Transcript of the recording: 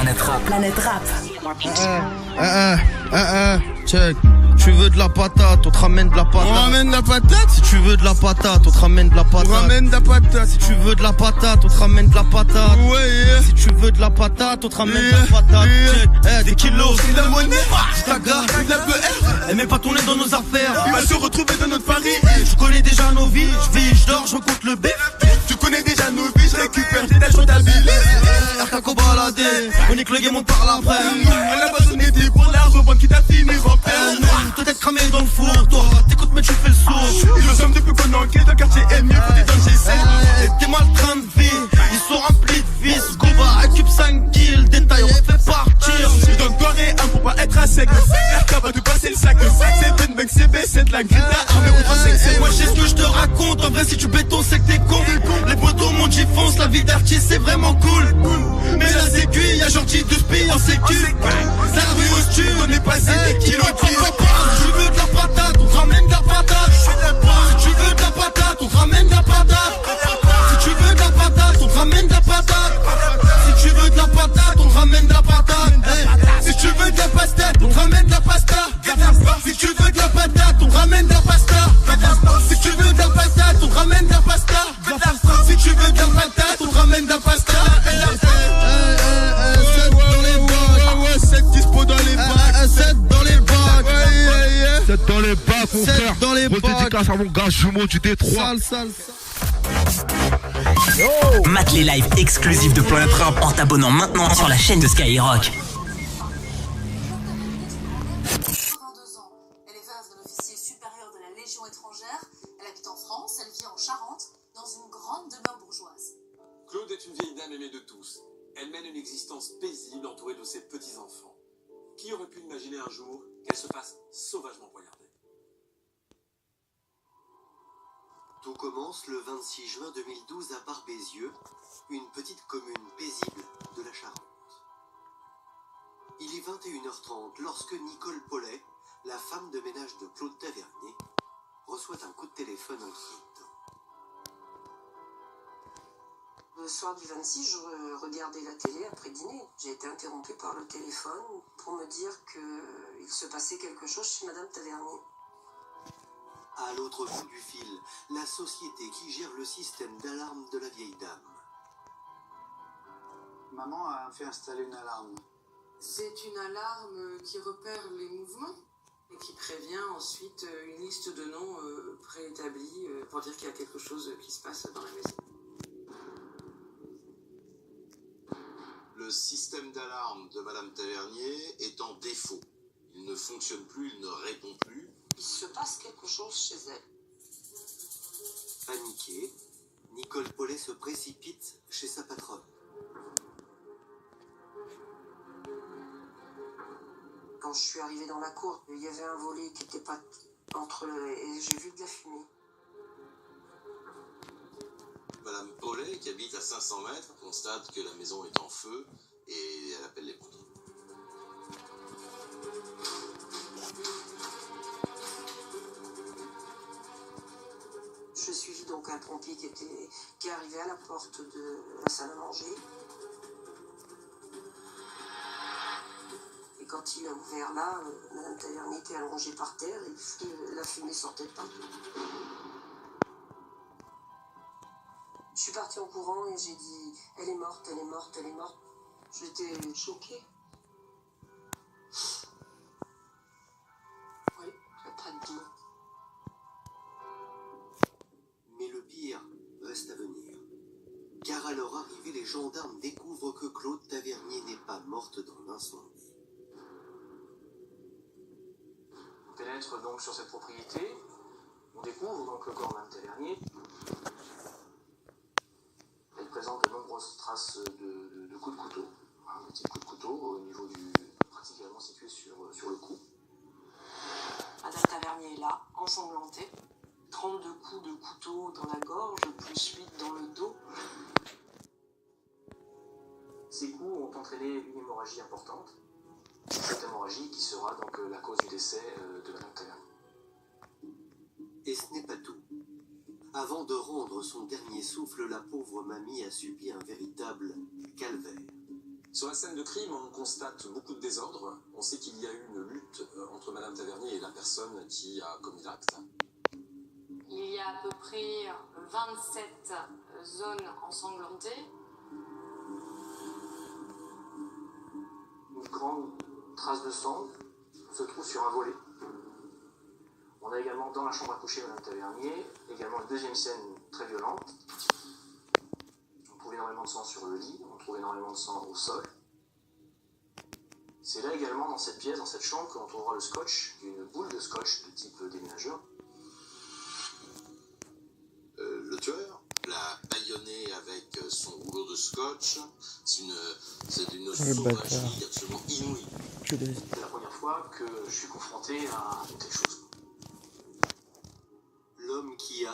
Planète Rap. Planète Rap. Check. Tu veux de la patate, on te ramène de la patate. On ramène de la patate. Si tu veux de la patate, on te ramène de la patate. On ramène de la patate. Si tu veux de la patate, on te ramène de la patate. Ouais. Si tu veux de la patate, on te ramène de la patate. Check. Des kilos, c'est de la monnaie. c'est la gare, C'est de la PR. elle met pas tourner dans nos affaires. Il va se retrouver dans notre Paris. Je connais déjà nos vies, je vis, je dors, je compte le bif. Tu connais déjà nos vies, je récupère des dates, je t'habille. RK baladé, on est que le game, on parle après. On a pas donné des pour la revente qui t'a fini en peine. Toi t'es cramé dans le four, toi t'écoutes mais tu fais le sourd. Ils nous sommes depuis qu'on enquête, un quartier ennemi, faut des dangers sains. T'es mal train de vie, ils sont remplis de vis. Goba, récup 5 kills, détail, on fait partir. Je donne toi et un pour pas être à sec. RK va te passer le sac. C'est Ben Bank, c'est B, c'est de la grille. Armée ou 35, c'est Moi je sais ce que je te raconte, en vrai si tu béton c'est que t'es con. Les potos montent j'y fonce, la vie d'artiste c'est vraiment cool. Mais la sécu, y'a gentil de spi en sécu. Ça rue au stu, on est passé des kilos de kilos. Si tu veux de la patate, on te ramène de la patate. Si tu veux de la patate, on te ramène de la patate. Si tu veux de la patate, on te ramène de la patate. Si tu veux de la patate, on te ramène de la patate. Si tu veux de la pastèque, on te ramène de la pasta. Si tu veux de la patate, on te ramène de la pasta. Si tu veux de la patate, on te ramène de la pasta. Si tu veux de la patate, on te ramène de la pasta. Ouais, 7 dispo dans les bacs. 7 dans les bacs. 7 dans les bacs, mon Sept frère. dans les Grosse bacs. dédicace à mon gars jumeau du Détroit. Sale. Mate les lives exclusifs de Planète Rap en t'abonnant maintenant sur la chaîne de Skyrock. 82 ans. Elle est veuve d'un officier supérieur de la Légion étrangère. Elle habite en France, elle vit en Charente, dans une grande demeure bourgeoise. Claude est une vieille dame aimée de tous. Elle mène une existence paisible entourée de ses petits-enfants. Qui aurait pu imaginer un jour qu'elle se fasse sauvagement poignarder? Tout commence le 26 juin 2012 à Barbézieux, une petite commune paisible de la Charente. Il est 21h30 lorsque Nicole Paulet, la femme de ménage de Claude Tavernier, reçoit un coup de téléphone inquiétant. Le soir du 26, je regardais la télé après dîner. J'ai été interrompue par le téléphone pour me dire qu'il se passait quelque chose chez Madame Tavernier. À l'autre bout du fil, la société qui gère le système d'alarme de la vieille dame. Maman a fait installer une alarme. C'est une alarme qui repère les mouvements et qui prévient ensuite une liste de noms préétablis pour dire qu'il y a quelque chose qui se passe dans la maison. Le système d'alarme de Madame Tavernier est en défaut. Il ne fonctionne plus, il ne répond plus. Il se passe quelque chose chez elle. Paniquée, Nicole Paulet se précipite chez sa patronne. Quand je suis arrivée dans la cour, il y avait un volet qui n'était pas et j'ai vu de la fumée. Madame Paulet, qui habite à 500 mètres, constate que la maison est en feu et elle appelle les pompiers. Je suivis donc un pompier qui est arrivé à la porte de la salle à manger. Et quand il a ouvert là, Madame Tavernier était allongée par terre et la fumée sortait de partout. Je suis partie en courant et j'ai dit « Elle est morte, elle est morte, elle est morte ». J'étais choquée. Oui, il n'y a pas de mots. Mais le pire reste à venir. Car à leur arrivée, les gendarmes découvrent que Claude Tavernier n'est pas morte dans l'incendie. On pénètre donc sur cette propriété. On découvre donc le corps de Mme Tavernier. Elle présente de nombreuses traces de coups de couteau. Un petit coup de couteau au niveau pratiquement situé sur le cou. Madame Tavernier est là, ensanglantée. 32 coups de couteau dans la gorge, plus 8 dans le dos. Ces coups ont entraîné une hémorragie importante. Cette hémorragie qui sera donc la cause du décès de Madame Tavernier. Et ce n'est pas tout. Avant de rendre son dernier souffle, la pauvre mamie a subi un véritable calvaire. Sur la scène de crime, on constate beaucoup de désordre. On sait qu'il y a eu une lutte entre Madame Tavernier et la personne qui a commis l'acte. Il y a à peu près 27 zones ensanglantées. Une grande trace de sang se trouve sur un volet. On a également dans la chambre à coucher de Madame Tavernier, également une deuxième scène très violente. On trouve énormément de sang sur le lit, on trouve énormément de sang au sol. C'est là également dans cette pièce, dans cette chambre, qu'on trouvera le scotch, une boule de scotch de type déménageur. Le tueur l'a bâillonné avec son rouleau de scotch. C'est d'une sauvagerie absolument inouïe. C'est la première fois que je suis confronté à une telle chose. L'homme qui a